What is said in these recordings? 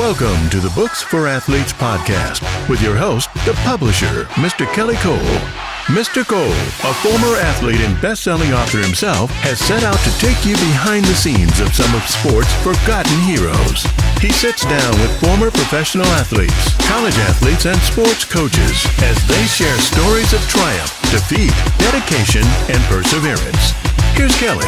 Welcome to the Books for Athletes podcast with your host, the publisher, Mr. Kelly Cole. Mr. Cole, a former athlete and best-selling author himself, has set out to take you behind the scenes of some of sports' forgotten heroes. He sits down with former professional athletes, college athletes, and sports coaches as they share stories of triumph, defeat, dedication, and perseverance. Here's Kelly.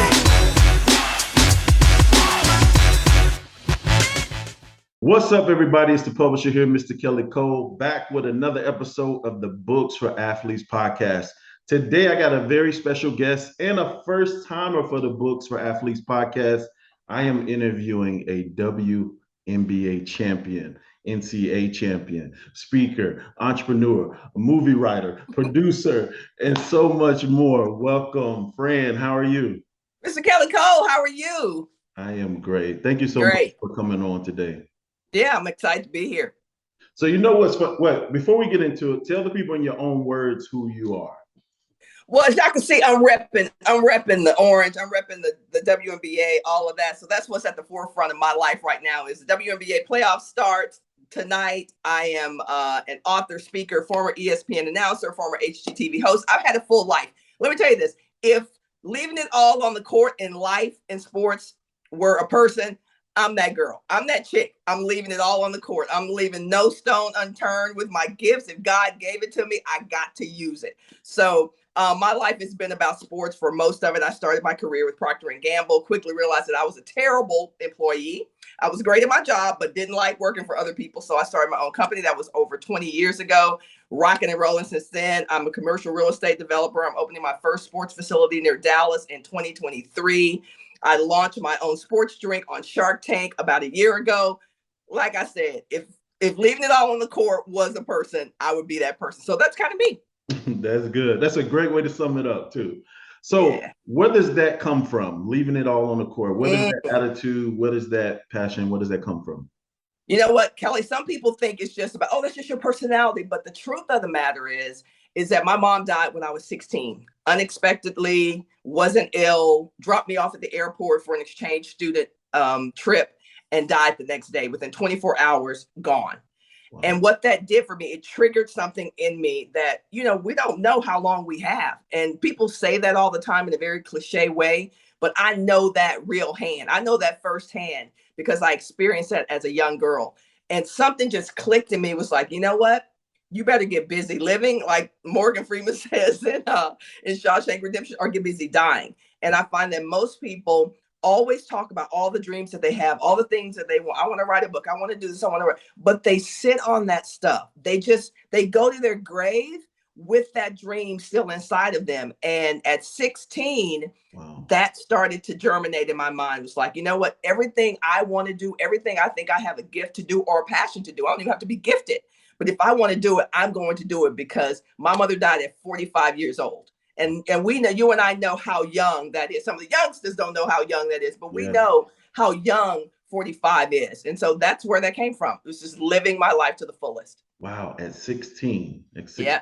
What's up, everybody? It's the publisher here, Mr. Kelly Cole, back with another episode of the Books for Athletes podcast. Today, I got a very special guest and a first-timer for the Books for Athletes podcast. I am interviewing a WNBA champion, NCAA champion, speaker, entrepreneur, movie writer, producer, and so much more. Welcome, Fran. How are you? Mr. Kelly Cole, how are you? I am great. Thank you so much for coming on today. Yeah, I'm excited to be here. So you know what? Before we get into it, tell the people in your own words who you are. Well, as y'all can see, I'm repping the orange, I'm repping the WNBA, all of that. So that's what's at the forefront of my life right now is the WNBA playoff starts tonight. I am an author, speaker, former ESPN announcer, former HGTV host. I've had a full life. Let me tell you this. If leaving it all on the court in life and sports were a person, I'm that girl. I'm that chick. I'm leaving it all on the court. I'm leaving no stone unturned with my gifts. If God gave it to me, I got to use it. So my life has been about sports for most of it. I started my career with Procter & Gamble, quickly realized that I was a terrible employee. I was great at my job, but didn't like working for other people. So I started my own company. That was over 20 years ago, rocking and rolling since then. I'm a commercial real estate developer. I'm opening my first sports facility near Dallas in 2023. I launched my own sports drink on Shark Tank about a year ago. Like I said, if leaving it all on the court was a person, I would be that person. So that's kind of me. That's good. That's a great way to sum it up too. So where does that come from? Leaving it all on the court. What is that attitude? What is that passion? Where does that come from? You know what, Kelly? Some people think it's just about, that's just your personality. But the truth of the matter is that my mom died when I was 16, unexpectedly, wasn't ill, dropped me off at the airport for an exchange student trip and died the next day. Within 24 hours, gone. Wow. And what that did for me, it triggered something in me that, we don't know how long we have. And people say that all the time in a very cliche way, but I know that real hand. I know that firsthand because I experienced that as a young girl. And something just clicked in me. It was like, you know what? You better get busy living, like Morgan Freeman says in Shawshank Redemption, or get busy dying. And I find that most people always talk about all the dreams that they have, all the things that they want. I want to write a book. I want to do this. I want to write. But they sit on that stuff. They go to their grave with that dream still inside of them. And at 16, that started to germinate in my mind. It was like, you know what? Everything I want to do, everything I think I have a gift to do or a passion to do, I don't even have to be gifted. But if I want to do it, I'm going to do it because my mother died at 45 years old. And we know, you and I know how young that is. Some of the youngsters don't know how young that is, but we know how young 45 is. And so that's where that came from. It was just living my life to the fullest. Wow. At 16. Yeah.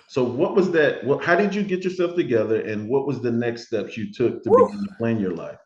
So what was that? How did you get yourself together? And what was the next steps you took to begin to plan your life?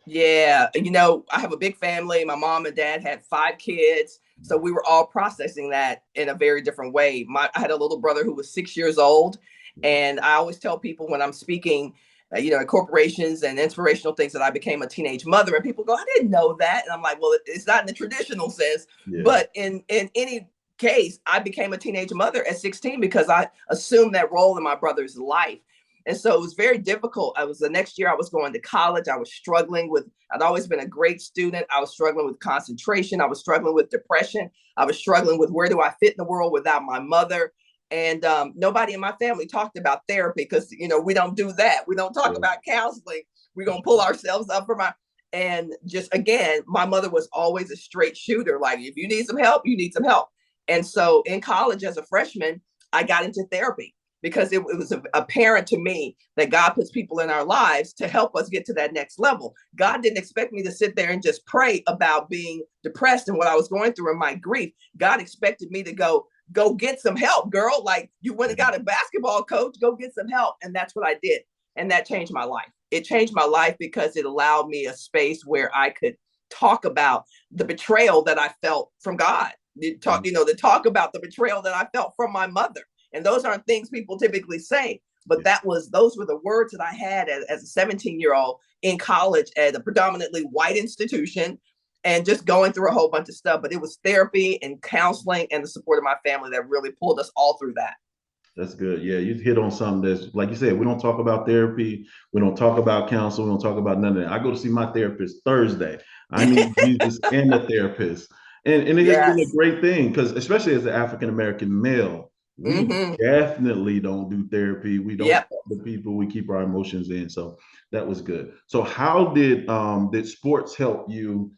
Yeah. I have a big family. My mom and dad had 5 kids. So we were all processing that in a very different way. I had a little brother who was 6 years old. And I always tell people when I'm speaking, at corporations and inspirational things that I became a teenage mother. And people go, I didn't know that. And I'm like, well, it's not in the traditional sense. Yeah. But in any case, I became a teenage mother at 16 because I assumed that role in my brother's life. And so it was very difficult. The next year I was going to college. I was struggling I'd always been a great student. I was struggling with concentration. I was struggling with depression. I was struggling with where do I fit in the world without my mother? And nobody in my family talked about therapy because, we don't do that. We don't talk about counseling. We're going to pull ourselves up and just, again, my mother was always a straight shooter. Like, if you need some help, you need some help. And so in college as a freshman, I got into therapy. Because it was apparent to me that God puts people in our lives to help us get to that next level. God didn't expect me to sit there and just pray about being depressed and what I was going through and my grief. God expected me to go get some help, girl. Like, you went and got a basketball coach, go get some help. And that's what I did. And that changed my life. It changed my life because it allowed me a space where I could talk about the betrayal that I felt from God. To talk about the betrayal that I felt from my mother. And those aren't things people typically say, but those were the words that I had as a 17-year-old in college at a predominantly white institution, and just going through a whole bunch of stuff. But it was therapy and counseling and the support of my family that really pulled us all through that. That's good. Yeah, you hit on something that's, like you said, we don't talk about therapy. We don't talk about counsel. We don't talk about none of that. I go to see my therapist Thursday. I need Jesus and the therapist. And it has been a great thing, because especially as an African-American male, we definitely don't do therapy. We don't talk to people. We keep our emotions in. So that was good. So how did sports help you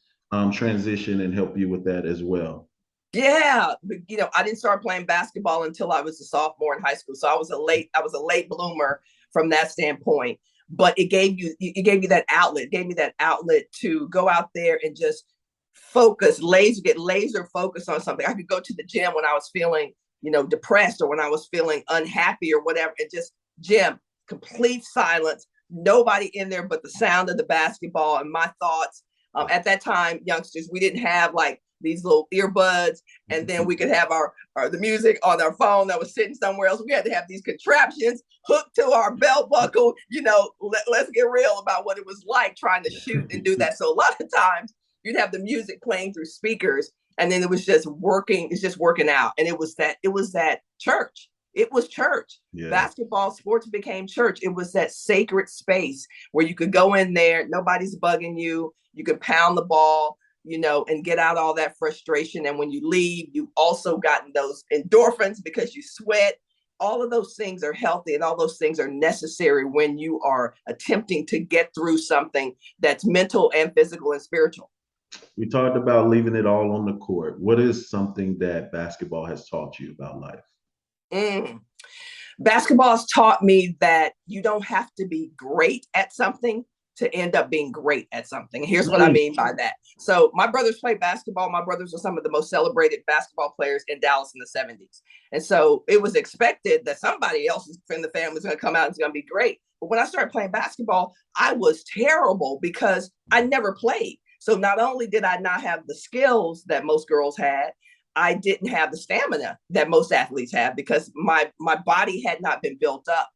transition and help you with that as well? Yeah, I didn't start playing basketball until I was a sophomore in high school. So I was a late bloomer from that standpoint. But it gave me that outlet. It gave me that outlet to go out there and just get laser focused on something. I could go to the gym when I was feeling, depressed, or when I was feeling unhappy or whatever, and just gym, complete silence, nobody in there but the sound of the basketball and my thoughts. At that time, youngsters, we didn't have like these little earbuds, and then we could have the music on our phone that was sitting somewhere else. We had to have these contraptions hooked to our belt buckle. Let's get real about what it was like trying to shoot and do that. So a lot of times you'd have the music playing through speakers, and then it was just working. It's just working out. And it was that church. It was church. Yeah. Basketball, sports became church. It was that sacred space where you could go in there. Nobody's bugging you. You could pound the ball, and get out all that frustration. And when you leave, you've also gotten those endorphins because you sweat. All of those things are healthy, and all those things are necessary when you are attempting to get through something that's mental and physical and spiritual. We talked about leaving it all on the court. What is something that basketball has taught you about life? Basketball has taught me that you don't have to be great at something to end up being great at something. Here's what I mean by that. So my brothers played basketball. My brothers were some of the most celebrated basketball players in Dallas in the 70s. And so it was expected that somebody else in the family is going to come out and it's going to be great. But when I started playing basketball, I was terrible because I never played. So not only did I not have the skills that most girls had, I didn't have the stamina that most athletes have because my body had not been built up.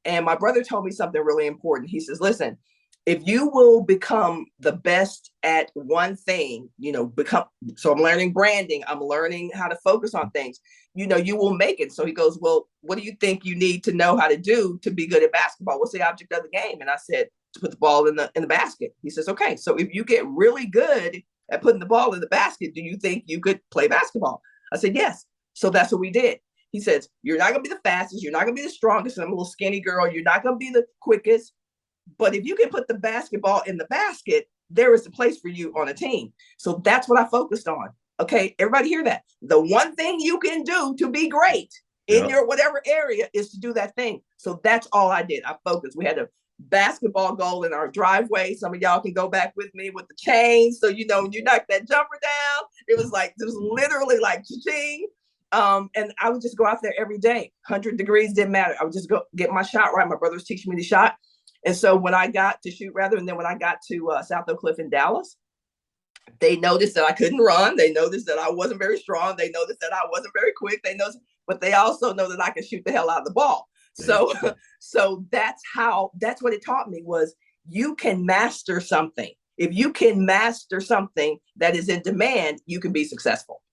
And my brother told me something really important. He says, listen, if you will become the best at one thing, so I'm learning branding, I'm learning how to focus on things, you will make it. So he goes, well, what do you think you need to know how to do to be good at basketball? What's the object of the game? And I said, to put the ball in the basket. He says, okay, so if you get really good at putting the ball in the basket, do you think you could play basketball? I said, yes. So that's what we did. He says, you're not going to be the fastest. You're not going to be the strongest. I'm a little skinny girl. You're not going to be the quickest. But if you can put the basketball in the basket, there is a place for you on a team. So that's what I focused on. Okay, everybody hear that? The one thing you can do to be great in your whatever area is to do that thing. So that's all I did. I focused. We had a basketball goal in our driveway. Some of y'all can go back with me with the chains. So, you knock that jumper down. It was literally like ching. And I would just go out there every day. 100 degrees, didn't matter. I would just go get my shot right. My brother was teaching me the shot. And so when I got to shoot and then when I got to South Oak Cliff in Dallas, they noticed that I couldn't run. They noticed that I wasn't very strong. They noticed that I wasn't very quick. But they also know that I could shoot the hell out of the ball. So that's what it taught me was you can master something. If you can master something that is in demand, you can be successful.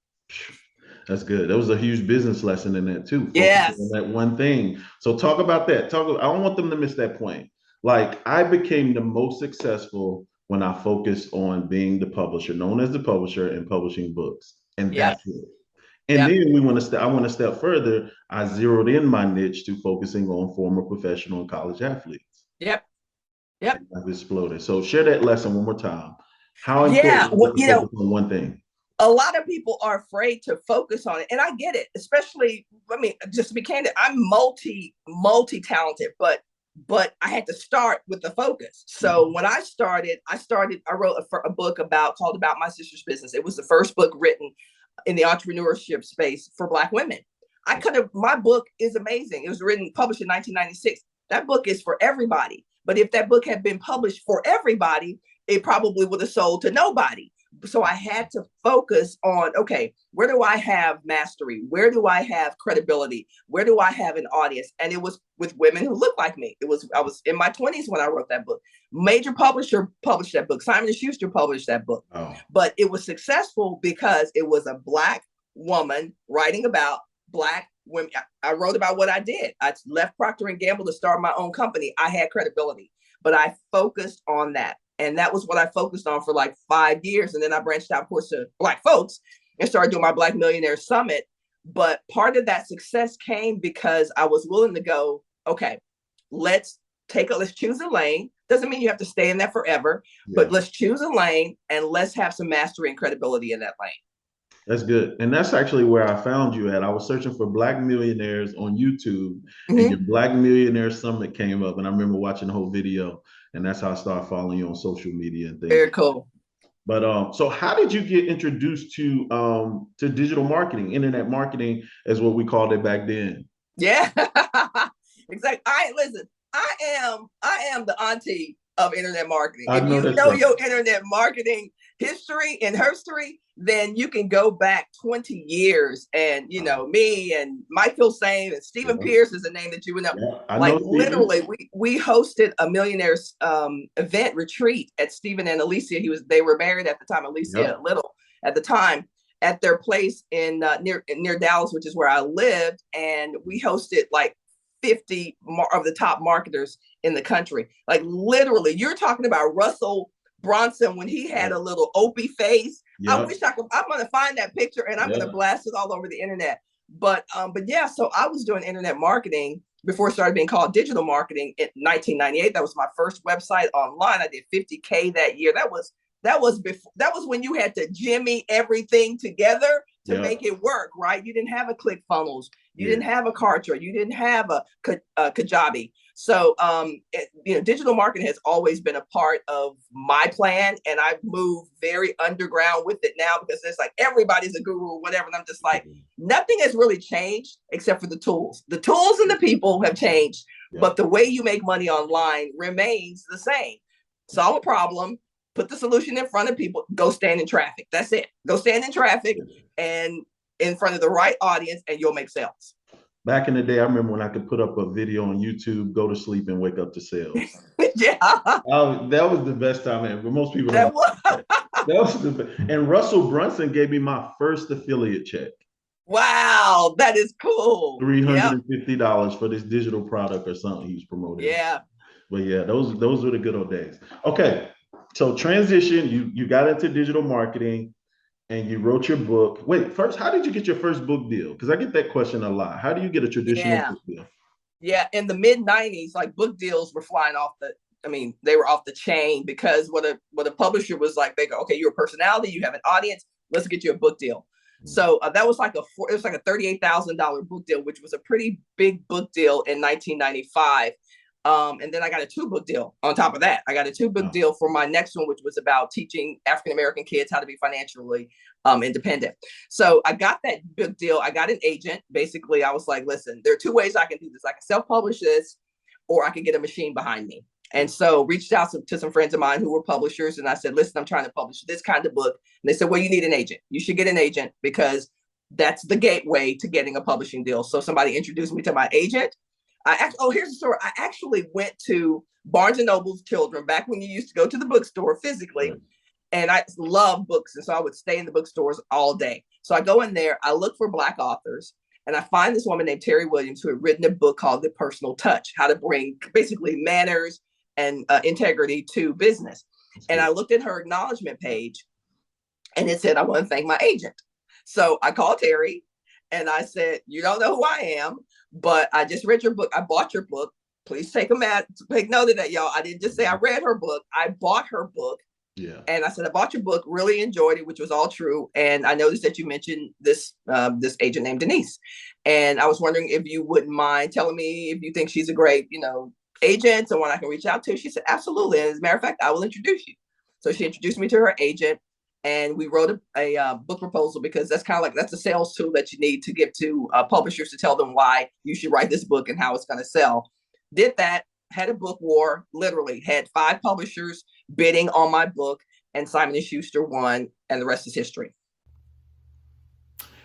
That's good. That was a huge business lesson in that too. Yes. On that one thing. So talk about that. I don't want them to miss that point. Like I became the most successful when I focused on being the publisher, known as the publisher, and publishing books. And that's it. And then I want to step further. I zeroed in my niche to focusing on former professional and college athletes. Yep. I've exploded. So share that lesson one more time. How important is it to focus on one thing? A lot of people are afraid to focus on it. And I get it, especially, just to be candid, I'm multi-talented, but I had to start with the focus. So when I wrote a book called About My Sister's Business. It was the first book written in the entrepreneurship space for Black women. My book is amazing. It was published in 1996. That book is for everybody. But if that book had been published for everybody, it probably would have sold to nobody. So I had to focus on, okay, where do I have mastery? Where do I have credibility? Where do I have an audience? And it was with women who looked like me. I was in my 20s when I wrote that book. Major publisher published that book. Simon & Schuster published that book. Oh. But it was successful because it was a Black woman writing about Black women. I wrote about what I did. I left Procter & Gamble to start my own company. I had credibility, but I focused on that. And that was what I focused on for like 5 years. And then I branched out, of course, to Black folks and started doing my Black Millionaire Summit. But part of that success came because I was willing to go, okay, let's choose a lane. Doesn't mean you have to stay in that forever, but let's choose a lane and let's have some mastery and credibility in that lane. That's good. And that's actually where I found you at. I was searching for Black millionaires on YouTube, and your Black Millionaire Summit came up. And I remember watching the whole video, and that's how I started following you on social media and things. Very cool. But so how did you get introduced to digital marketing? Internet marketing is what we called it back then. Yeah, exactly. I am the auntie of internet marketing. If you know your internet marketing history and herstory, then you can go back 20 years and, me and Mike Filsaime and Stephen Pierce is a name that you would know. Yeah, like literally, we hosted a millionaires event retreat at Stephen and Alicia. They were married at the time, Alicia Little at the time, at their place in near Dallas, which is where I lived. And we hosted like 50 of the top marketers in the country. Like literally, you're talking about Russell Bronson when he had a little Opie face. Yep. I wish I'm going to find that picture and I'm going to blast it all over the internet. But yeah, so I was doing internet marketing before it started being called digital marketing in 1998. That was my first website online. I did 50K that year. That was when you had to jimmy everything together to make it work, right? You didn't have a ClickFunnels. You didn't have a Kartra. You didn't have a Kajabi. So, digital marketing has always been a part of my plan, and I've moved very underground with it now because it's like everybody's a guru or whatever. And I'm just like, nothing has really changed except for the tools. The tools and the people have changed, but the way you make money online remains the same. Solve a problem, put the solution in front of people, go stand in traffic. That's it. Go stand in traffic and in front of the right audience, and you'll make sales. Back in the day, I remember when I could put up a video on YouTube, go to sleep and wake up to sales. Yeah. That was the best time ever. Most people that was the best. And Russell Brunson gave me my first affiliate check. Wow, that is cool. $350 for this digital product or something he was promoting. Yeah. But yeah, those were the good old days. Okay. So transition, you got into digital marketing. And you wrote your book. Wait, first, how did you get your first book deal? Because I get that question a lot. How do you get a traditional book deal? Yeah, in the mid 90s, like book deals were flying off they were off the chain because what a publisher was like, they go, okay, you're a personality, you have an audience, let's get you a book deal. So that was like a $38,000 book deal, which was a pretty big book deal in 1995. And then I got a 2-book deal on top of that. I got a 2-book deal for my next one, which was about teaching African-American kids how to be financially independent. So I got that book deal. I got an agent. Basically, I was like, listen, there are 2 ways I can do this. I can self-publish this, or I can get a machine behind me. And so reached out to some friends of mine who were publishers. And I said, listen, I'm trying to publish this kind of book. And they said, well, you need an agent. You should get an agent because that's the gateway to getting a publishing deal. So somebody introduced me to my agent. Here's the story. I actually went to Barnes & Noble's Children back when you used to go to the bookstore physically. And I love books. And so I would stay in the bookstores all day. So I go in there, I look for Black authors, and I find this woman named Terry Williams who had written a book called The Personal Touch, how to bring basically manners and integrity to business. And I looked at her acknowledgement page and it said, I want to thank my agent. So I called Terry and I said, you don't know who I am, but I just read your book. I bought your book. Please take note of that, y'all. I didn't just say I read her book. I bought her book. Yeah. And I said, I bought your book, really enjoyed it, which was all true. And I noticed that you mentioned this agent named Denise. And I was wondering if you wouldn't mind telling me if you think she's a great, agent, someone I can reach out to. She said, absolutely. And as a matter of fact, I will introduce you. So she introduced me to her agent. And we wrote a book proposal because that's a sales tool that you need to give to publishers to tell them why you should write this book and how it's going to sell. Did that, had a book war, literally had 5 publishers bidding on my book, and Simon & Schuster won, and the rest is history.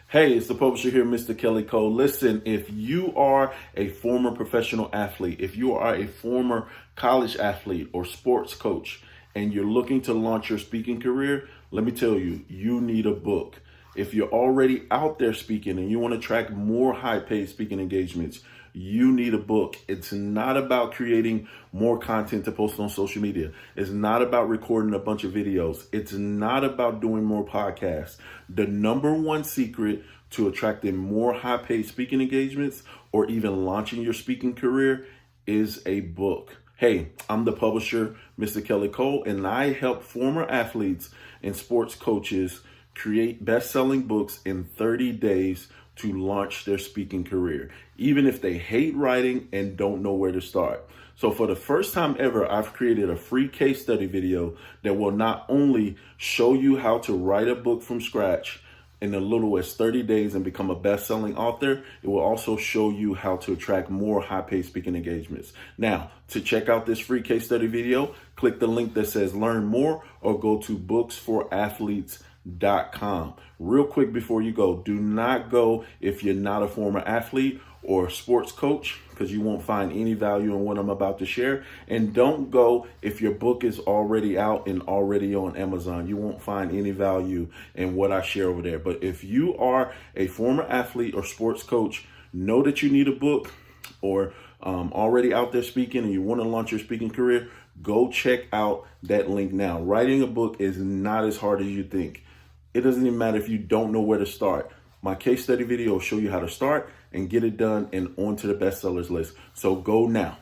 Hey, it's the publisher here, Mr. Kelly Cole. Listen, if you are a former professional athlete, if you are a former college athlete or sports coach, and you're looking to launch your speaking career, let me tell you, you need a book. If you're already out there speaking and you want to track more high-paid speaking engagements, you need a book. It's not about creating more content to post on social media. It's not about recording a bunch of videos. It's not about doing more podcasts. The number one secret to attracting more high-paid speaking engagements or even launching your speaking career is a book. Hey, I'm the publisher, Mr. Kelly Cole, and I help former athletes and sports coaches create best-selling books in 30 days to launch their speaking career, even if they hate writing and don't know where to start. So for the first time ever, I've created a free case study video that will not only show you how to write a book from scratch in as little as 30 days and become a best-selling author, it will also show you how to attract more high-paid speaking engagements. Now, to check out this free case study video, click the link that says learn more or go to booksforathletes.com. Real quick before you go, do not go if you're not a former athlete or sports coach, because you won't find any value in what I'm about to share. And don't go if your book is already out and already on Amazon. You won't find any value in what I share over there. But if you are a former athlete or sports coach, know that you need a book, or already out there speaking and you want to launch your speaking career, go check out that link now. Writing a book is not as hard as you think. It doesn't even matter if you don't know where to start. My case study video will show you how to start and get it done and onto the bestsellers list. So go now.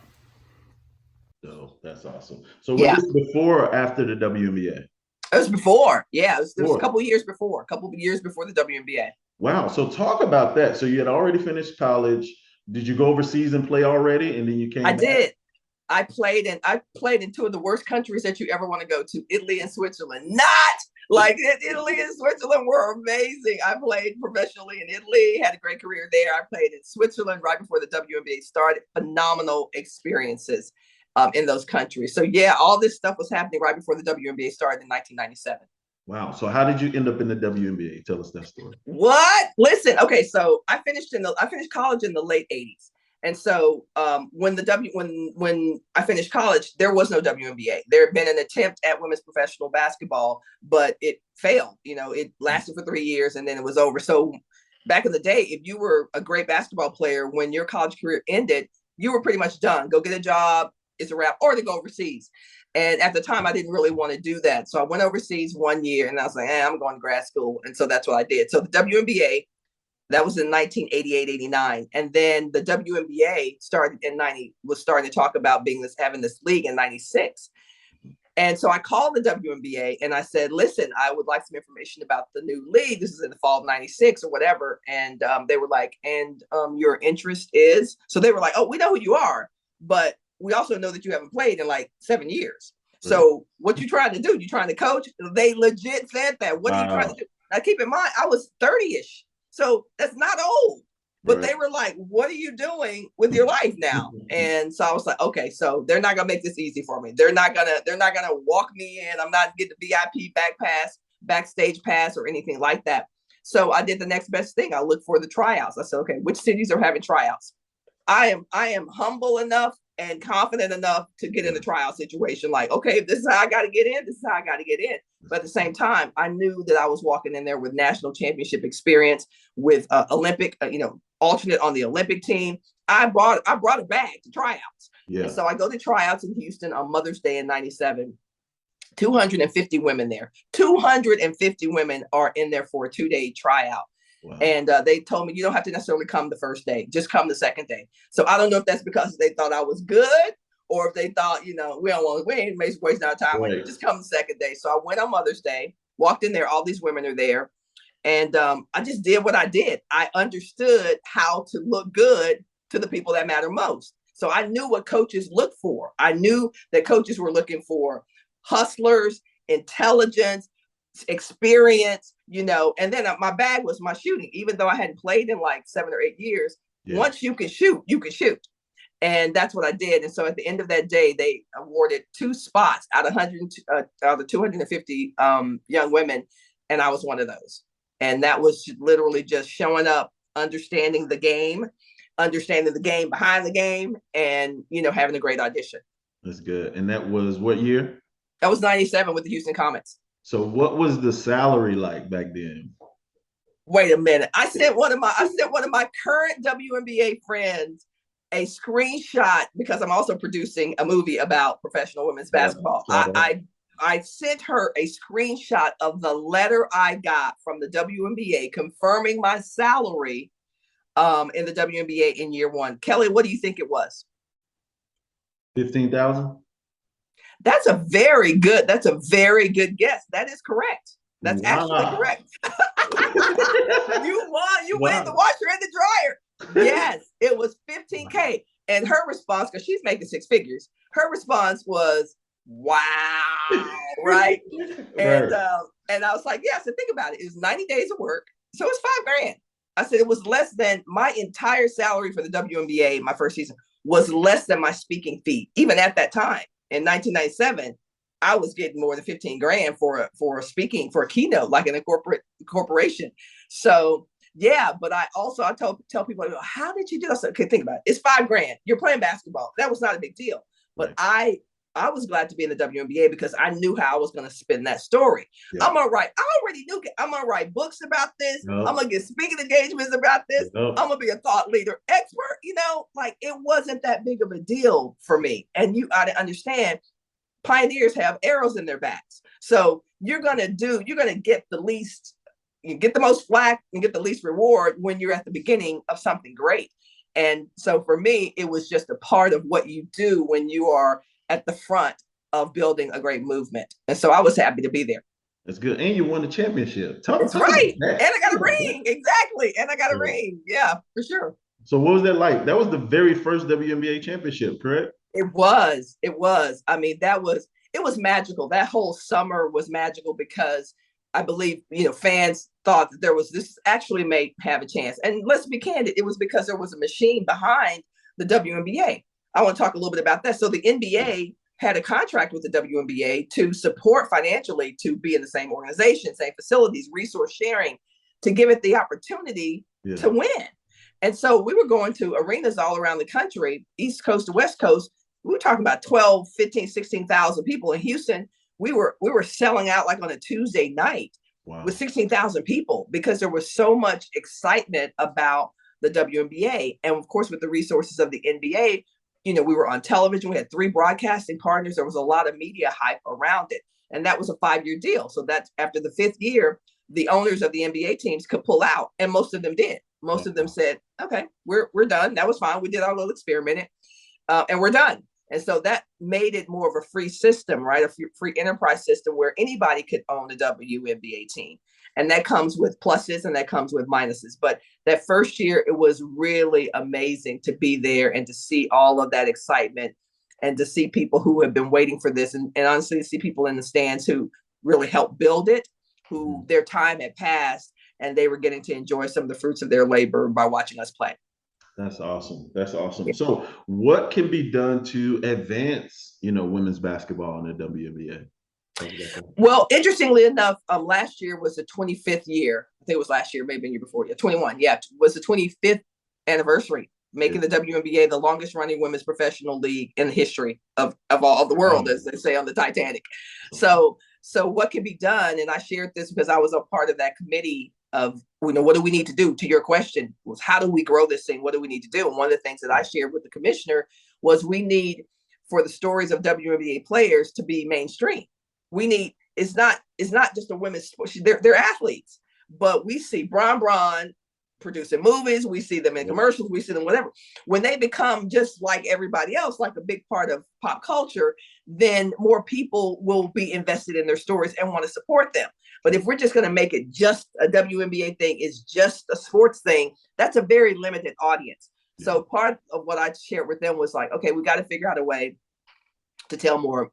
Oh, that's awesome. So was this before or after the WNBA? It was before. Yeah, it was a couple of years before the WNBA. Wow. So talk about that. So you had already finished college. Did you go overseas and play already? And then you came back? Did. I played in two of the worst countries that you ever want to go to, Italy and Switzerland. Not like Italy and Switzerland were amazing. I played professionally in Italy, had a great career there. I played in Switzerland right before the WNBA started. Phenomenal experiences in those countries. So yeah, all this stuff was happening right before the WNBA started in 1997. Wow. So how did you end up in the WNBA? Tell us that story. What? Listen, okay, so I finished college in the late 80s. And so when I finished college, there was no WNBA. There had been an attempt at women's professional basketball, but it failed. You know, it lasted for 3 years and then it was over. So back in the day, if you were a great basketball player, when your college career ended, you were pretty much done. Go get a job, it's a wrap, or to go overseas. And at the time, I didn't really want to do that. So I went overseas 1 year and I was like, I'm going to grad school. And so that's what I did. So the WNBA, that was in 1988, 89. And then the WNBA started was starting to talk about having this league in 96. And so I called the WNBA and I said, listen, I would like some information about the new league. This is in the fall of 96 or whatever. And they were like, and your interest is? So they were like, oh, we know who you are, but we also know that you haven't played in like 7 years. So what you trying to do? You trying to coach? They legit said that. What are you trying to do? Now keep in mind, I was 30-ish. So that's not old, but they were like, what are you doing with your life now? And so I was like, okay, so they're not going to make this easy for me. They're not going to walk me in. I'm not getting the VIP backstage pass or anything like that. So I did the next best thing. I looked for the tryouts. I said, okay, which cities are having tryouts? I am humble enough and confident enough to get in the tryout situation. Like, okay, if this is how I got to get in, this is how I got to get in. But at the same time, I knew that I was walking in there with national championship experience, with Olympic, alternate on the Olympic team. I brought a bag to tryouts. Yeah. And so I go to tryouts in Houston on Mother's Day in 97. 250 women there. 250 women are in there for a 2-day tryout. Wow. And they told me, you don't have to necessarily come the first day, just come the second day. So I don't know if that's because they thought I was good or if they thought, we ain't wasting our time. Right. Just come the second day. So I went on Mother's Day, walked in there. All these women are there. And I just did what I did. I understood how to look good to the people that matter most. So I knew what coaches look for. I knew that coaches were looking for hustlers, intelligence, experience, and then my bag was my shooting. Even though I hadn't played in like 7 or 8 years, once you can shoot, you can shoot. And that's what I did. And so at the end of that day, they awarded 2 spots out of 250 young women. And I was one of those. And that was literally just showing up, understanding the game behind the game, and, having a great audition. That's good. And that was what year? That was 97 with the Houston Comets. So what was the salary like back then? Wait a minute. I sent one of my current WNBA friends a screenshot, because I'm also producing a movie about professional women's basketball. I sent her a screenshot of the letter I got from the WNBA confirming my salary in the WNBA in year 1. Kelly, what do you think it was? 15,000? That's a very good guess. That is correct. That's actually correct. You won. You win the washer and the dryer. Yes, it was 15K. And her response, because she's making 6 figures, her response was, wow, right? And I was like, yeah. So think about it. It was 90 days of work. So it's $5,000. I said it was less than my entire salary for the WNBA. My first season was less than my speaking fee. Even at that time in 1997, I was getting more than $15,000 for speaking, for a keynote, like in a corporation. So yeah, but I tell people, how did you do that? Okay, think about it. It's $5,000. You're playing basketball. That was not a big deal. But right. I was glad to be in the WNBA because I knew how I was going to spin that story. Yeah. I already knew I'm going to write books about this. Yep. I'm going to get speaking engagements about this. Yep. I'm going to be a thought leader expert. It wasn't that big of a deal for me. And you ought to understand, pioneers have arrows in their backs. So you're going to get the most flack and get the least reward when you're at the beginning of something great. And so for me, it was just a part of what you do when you are at the front of building a great movement. And so I was happy to be there. That's good. And you won the championship. That's right. And I got a ring. Exactly. And I got a ring. Yeah, for sure. So what was that like? That was the very first WNBA championship, correct? It was. I mean, it was magical. That whole summer was magical because I believe, fans thought that this actually may have a chance. And let's be candid, it was because there was a machine behind the WNBA. I want to talk a little bit about that. So the NBA had a contract with the WNBA to support financially, to be in the same organization, same facilities, resource sharing, to give it the opportunity to win. And so we were going to arenas all around the country, East Coast to West Coast. We were talking about 12, 15, 16,000 people. In Houston, we were selling out like on a Tuesday night with 16,000 people because there was so much excitement about the WNBA. And of course, with the resources of the NBA, we were on television. We had 3 broadcasting partners. There was a lot of media hype around it. And that was a 5-year deal. So that's after the 5th year, the owners of the NBA teams could pull out. And most of them did. Most of them said, okay, we're done. That was fine. We did our little experiment and we're done. And so that made it more of a free system, right? A free enterprise system where anybody could own a WNBA team. And that comes with pluses and that comes with minuses. But that first year, it was really amazing to be there and to see all of that excitement and to see people who have been waiting for this. And honestly, to see people in the stands who really helped build it, who their time had passed and they were getting to enjoy some of the fruits of their labor by watching us play. That's awesome. Yeah. So what can be done to advance, women's basketball in the WNBA? Well, interestingly enough, last year was the 25th year. I think it was last year, maybe the year before. Yeah, 21. Yeah, was the 25th anniversary, making the WNBA the longest running women's professional league in the history of all of the world, as they say on the Titanic. So what can be done? And I shared this because I was a part of that committee of, what do we need to do? To your question was, how do we grow this thing? What do we need to do? And one of the things that I shared with the commissioner was we need for the stories of WNBA players to be mainstream. We need, it's not just a women's sport. They're athletes, but we see Bron producing movies. We see them in commercials. We see them whatever. When they become just like everybody else, like a big part of pop culture, then more people will be invested in their stories and want to support them. But if we're just going to make it just a WNBA thing, is just a sports thing, that's a very limited audience. Yeah. So part of what I shared with them was like, okay, we got to figure out a way to tell more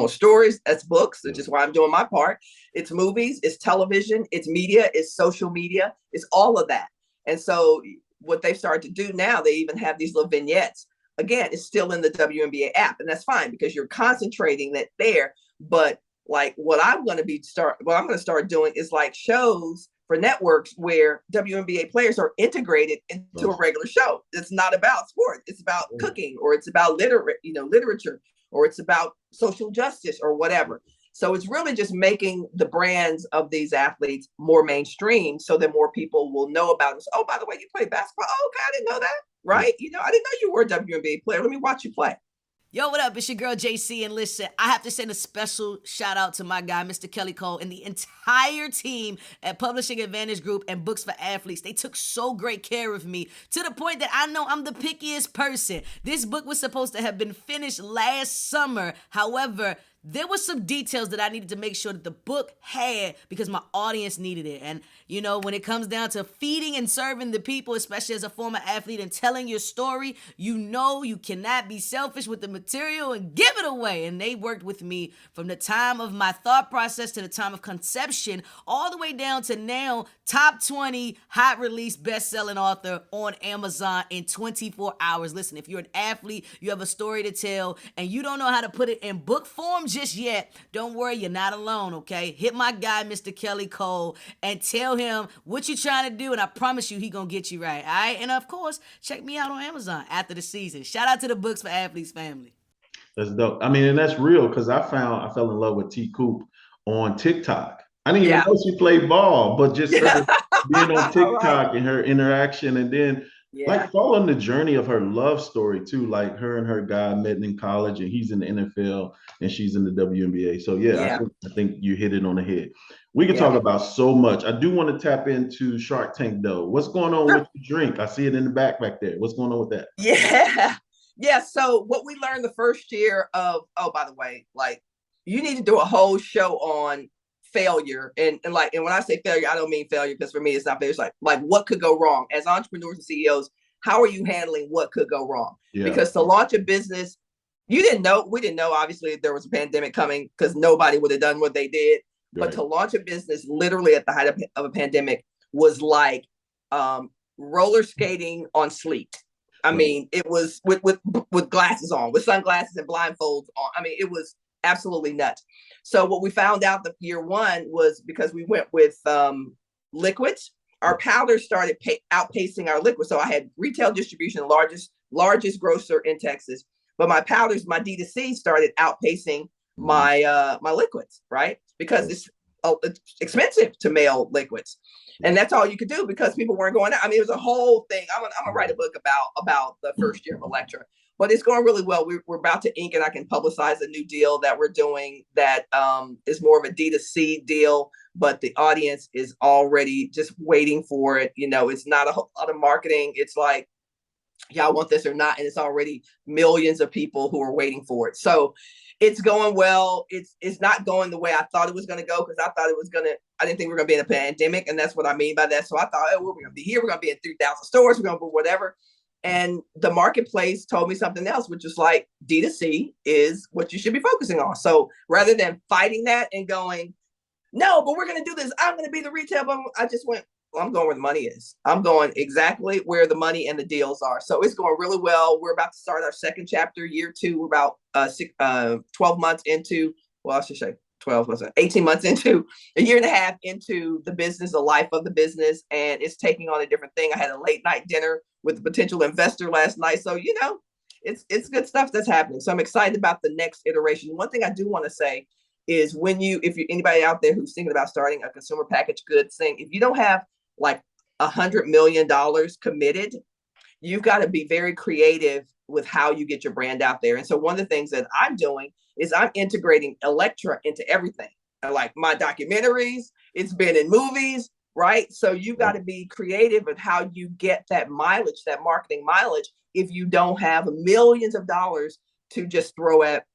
stories. That's books, which is why I'm doing my part. It's movies, it's television, it's media, it's social media, it's all of that. And so what they've started to do now, they even have these little vignettes again, it's still in the WNBA app, and that's fine because you're concentrating that there. But like what I'm going to start doing is like shows for networks where WNBA players are integrated into a regular show. It's not about sport. It's about cooking, or it's about literature, or it's about social justice or whatever. So it's really just making the brands of these athletes more mainstream so that more people will know about it. So, oh, by the way, you play basketball? Oh, okay, I didn't know that. Right? I didn't know you were a WNBA player. Let me watch you play. Yo, what up? It's your girl, JC. And listen, I have to send a special shout out to my guy, Mr. Kelly Cole, and the entire team at Publishing Advantage Group and Books for Athletes. They took so great care of me to the point that I know I'm the pickiest person. This book was supposed to have been finished last summer. However, there were some details that I needed to make sure that the book had because my audience needed it. And, when it comes down to feeding and serving the people, especially as a former athlete and telling your story, you cannot be selfish with the material and give it away. And they worked with me from the time of my thought process to the time of conception, all the way down to now, top 20 hot release best-selling author on Amazon in 24 hours. Listen, if you're an athlete, you have a story to tell, and you don't know how to put it in book form just yet, don't worry, you're not alone, okay? Hit my guy, Mr. Kelly Cole, and tell him what you're trying to do, and I promise you he gonna get you right, all right? And of course, check me out on Amazon after the season. Shout out to the Books for Athletes family. That's dope. I mean, and that's real because I fell in love with T. Coop on TikTok. I didn't even know she played ball, but just her being on TikTok and her interaction, and then like following the journey of her love story too. Like her and her guy met in college, and he's in the NFL and she's in the WNBA. So I think you hit it on the head. We can talk about so much. I do want to tap into Shark Tank though. What's going on with the drink? I see it in the back there. What's going on with that? Yeah. So what we learned the first year of, by the way, like you need to do a whole show on failure. And when I say failure, I don't mean failure because for me, it's not failure. It's like what could go wrong as entrepreneurs and CEOs. How are you handling what could go wrong? Because to launch a business, we didn't know, obviously there was a pandemic coming because nobody would have done what they did. But to launch a business literally at the height of a pandemic was like roller skating on sleet. I mean, it was with glasses on, with sunglasses and blindfolds on. I mean, it was absolutely nuts. So what we found out the year one was because we went with liquids, our powders started outpacing our liquids. So I had retail distribution, largest grocer in Texas, but my powders, my D2C started outpacing my liquids, right? Because it's expensive to mail liquids. And that's all you could do because people weren't going out. I mean, it was a whole thing. I'm gonna write a book about the first year of Electra, but it's going really well. We're about to ink and I can publicize a new deal that we're doing that is more of a D2C deal, but the audience is already just waiting for it. It's not a whole lot of marketing. It's like, y'all want this or not? And it's already millions of people who are waiting for it. So it's going well. It's not going the way I thought it was going to go because I didn't think we were going to be in a pandemic. And that's what I mean by that. So I thought, we're going to be here. We're going to be in 3,000 stores. We're going to do whatever. And the marketplace told me something else, which is like D2C is what you should be focusing on. So rather than fighting that and going, no, but we're going to do this, I'm going to be the retail, but I just went, I'm going where the money is. I'm going exactly where the money and the deals are. So it's going really well. We're about to start our second chapter, year two. We're about 12 months into, well, I should say 12 months, 18 months into, a year and a half into the business, the life of the business. And it's taking on a different thing. I had a late night dinner with a potential investor last night. So, it's good stuff that's happening. So I'm excited about the next iteration. One thing I do want to say is if you're anybody out there who's thinking about starting a consumer packaged goods thing, if you don't have like $100 million committed, you've got to be very creative with how you get your brand out there. And so one of the things that I'm doing is I'm integrating Electra into everything. Like my documentaries, it's been in movies, right? So you've got to be creative with how you get that mileage, that marketing mileage, if you don't have millions of dollars to just throw at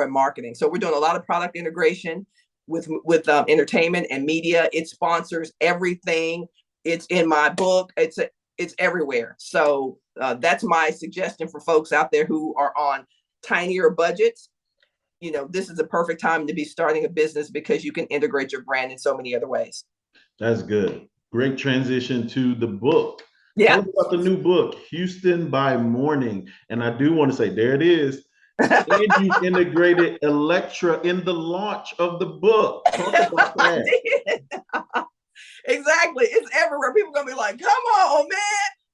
marketing. So we're doing a lot of product integration with entertainment and media. It sponsors everything. It's in my book. It's everywhere. So that's my suggestion for folks out there who are on tinier budgets. This is a perfect time to be starting a business because you can integrate your brand in so many other ways. That's good. Great transition to the book. Yeah. Tell us about the new book, Houston by Mourning. And I do want to say, there it is. And you integrated Electra in the launch of the book. Talk about that. Exactly. It's everywhere. People are gonna be like, come on, man.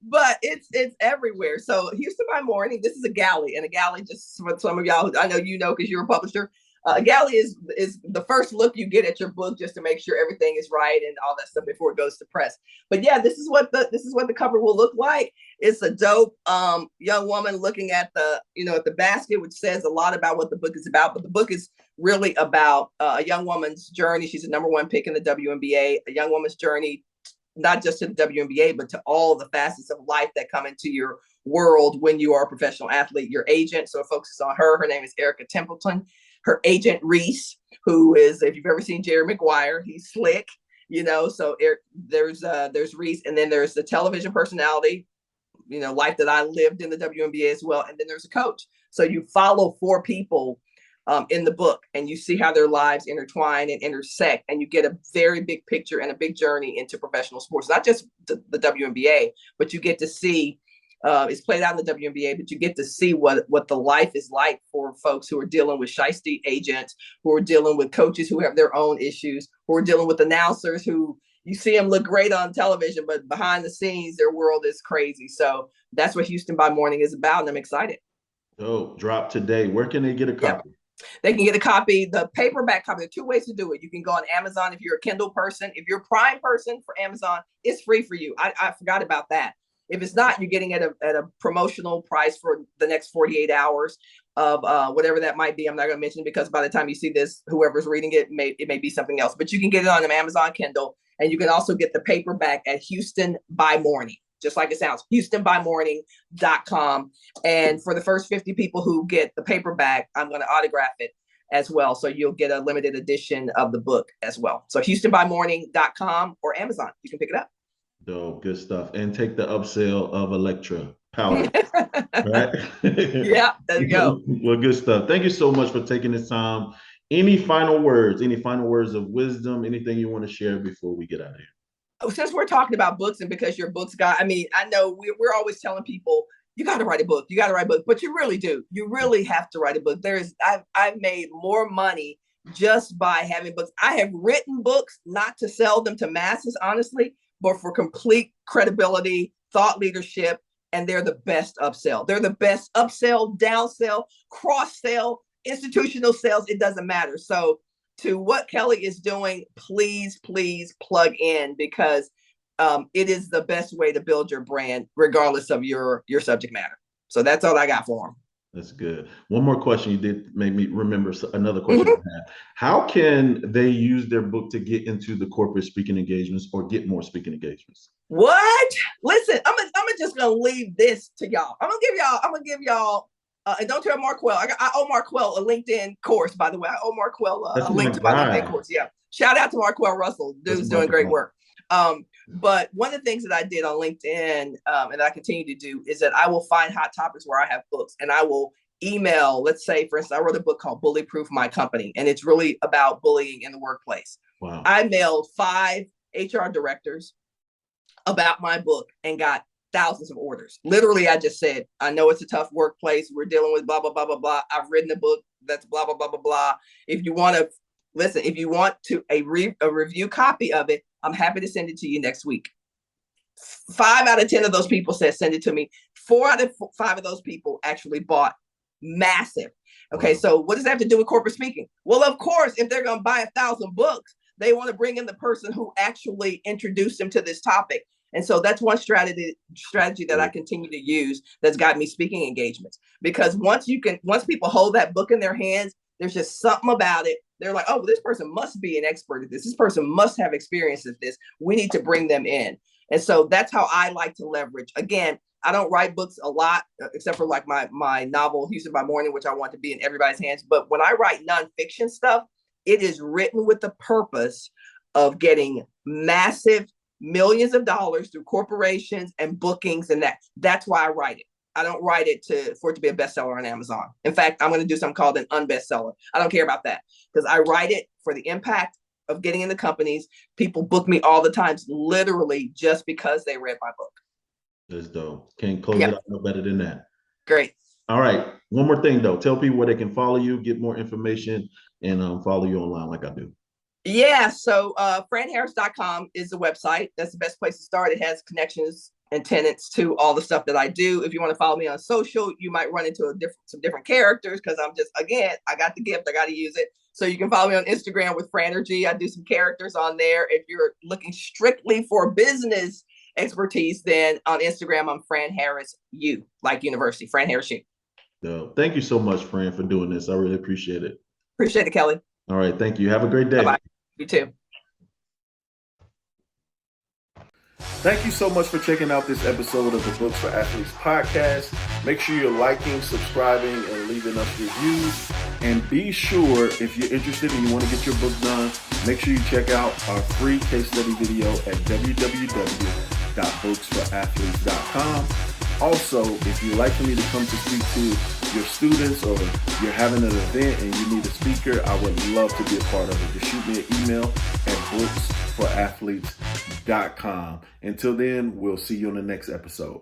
But it's everywhere. So Houston by Mourning, this is a galley. And a galley, just for some of y'all, I know you know because you're a publisher. A galley is the first look you get at your book just to make sure everything is right and all that stuff before it goes to press. But yeah, this is what the cover will look like. It's a dope young woman looking at at the basket, which says a lot about what the book is about. But the book is really about a young woman's journey. She's a #1 pick in the WNBA, a young woman's journey, not just to the WNBA, but to all the facets of life that come into your world when you are a professional athlete. Your agent, so it focuses on her. Her name is Erica Templeton. Her agent, Reese, who is, if you've ever seen Jerry Maguire, he's slick, so there's Reese. And then there's the television personality, life that I lived in the WNBA as well. And then there's a coach. So you follow 4 people in the book, and you see how their lives intertwine and intersect, and you get a very big picture and a big journey into professional sports, not just the WNBA, but you get to see it's played out in the WNBA, but you get to see what the life is like for folks who are dealing with shiesty agents, who are dealing with coaches who have their own issues, who are dealing with announcers who you see them look great on television, but behind the scenes, their world is crazy. So that's what Houston by Mourning is about, and I'm excited. Oh, drop today. Where can they get a copy? They can get a copy, the paperback copy. There are 2 ways to do it. You can go on Amazon if you're a Kindle person. If you're a Prime person for Amazon, it's free for you. I forgot about that. If it's not, you're getting it at a promotional price for the next 48 hours of whatever that might be. I'm not going to mention it because by the time you see this, whoever's reading it, it may be something else. But you can get it on an Amazon Kindle, and you can also get the paperback at Houston by Mourning, just like it sounds, HoustonByMourning.com. And for the first 50 people who get the paperback, I'm going to autograph it as well. So you'll get a limited edition of the book as well. So HoustonByMourning.com or Amazon, you can pick it up. Oh, good stuff. And take the upsell of Electra powder. Right? Yeah, there you go. Well, good stuff. Thank you so much for taking this time. Any final words of wisdom, anything you want to share before we get out of here? Since we're talking about books, and because your book's got, I know we're always telling people, you got to write a book, but you really do. You really have to write a book. I've made more money just by having books. I have written books, not to sell them to masses, honestly, but for complete credibility, thought leadership, and they're the best upsell. They're the best upsell, downsell, cross-sell, institutional sales. It doesn't matter. So to what Kelly is doing, please plug in, because it is the best way to build your brand, regardless of your subject matter. So that's all I got for him. That's good. One more question. You did make me remember another question I had. How can they use their book to get into the corporate speaking engagements or get more speaking engagements? What? Listen, I'm just gonna leave this to y'all. I'm gonna give y'all. And don't tell Marquell. I owe Marquell a LinkedIn course, by the way. I owe Marquell a link to my LinkedIn course. Yeah. Shout out to Marquell Russell. Dude's doing great work. But one of the things that I did on LinkedIn and I continue to do is that I will find hot topics where I have books, and I will email, let's say, for instance, I wrote a book called Bully Proof My Company, and it's really about bullying in the workplace. Wow. I mailed 5 HR directors about my book and got thousands of orders. Literally, I just said, I know it's a tough workplace. We're dealing with blah, blah, blah, blah, blah. I've written a book that's blah, blah, blah, blah, blah. If you want to listen, if you want to a review copy of it, I'm happy to send it to you next week. 5 out of 10 of those people said, send it to me. 4 out of 5 of those people actually bought. Massive. Okay. Wow. So what does that have to do with corporate speaking? Well, of course, if they're going to buy 1,000 books, they want to bring in the person who actually introduced them to this topic. And so that's one strategy that I continue to use that's got me speaking engagements. Because once people hold that book in their hands, there's just something about it. They're like, oh, well, this person must be an expert at this. This person must have experience at this. We need to bring them in. And so that's how I like to leverage. Again, I don't write books a lot, except for like my novel, Houston by Mourning, which I want to be in everybody's hands. But when I write nonfiction stuff, it is written with the purpose of getting massive millions of dollars through corporations and bookings, and that's why I write it. I don't write it for it to be a bestseller on Amazon. In fact, I'm going to do something called an unbestseller. I don't care about that, because I write it for the impact of getting into companies. People book me all the time, literally just because they read my book. That's dope. Can't close Yep. it out no better than that. Great. All right. One more thing though. Tell people where they can follow you, get more information, and follow you online like I do. Yeah, so franharris.com is the website. That's the best place to start. It has connections and tenants to all the stuff that I do. If you want to follow me on social, you might run into some different characters because I'm just, again, I got the gift, I got to use it. So you can follow me on Instagram with Franergy. I do some characters on there. If you're looking strictly for business expertise, then on Instagram, I'm Fran Harris U, like university, Fran Harris U. So, thank you so much, Fran, for doing this. I really appreciate it. Appreciate it, Kelly. All right. Thank you. Have a great day. Bye-bye. You too. Thank you so much for checking out this episode of the Books for Athletes podcast. Make sure you're liking, subscribing, and leaving us reviews. And be sure, if you're interested and you want to get your book done, make sure you check out our free case study video at www.booksforathletes.com. Also, if you'd like for me to come to speak to your students or you're having an event and you need a speaker, I would love to be a part of it. Just shoot me an email at booksforathletes.com. Until then, we'll see you on the next episode.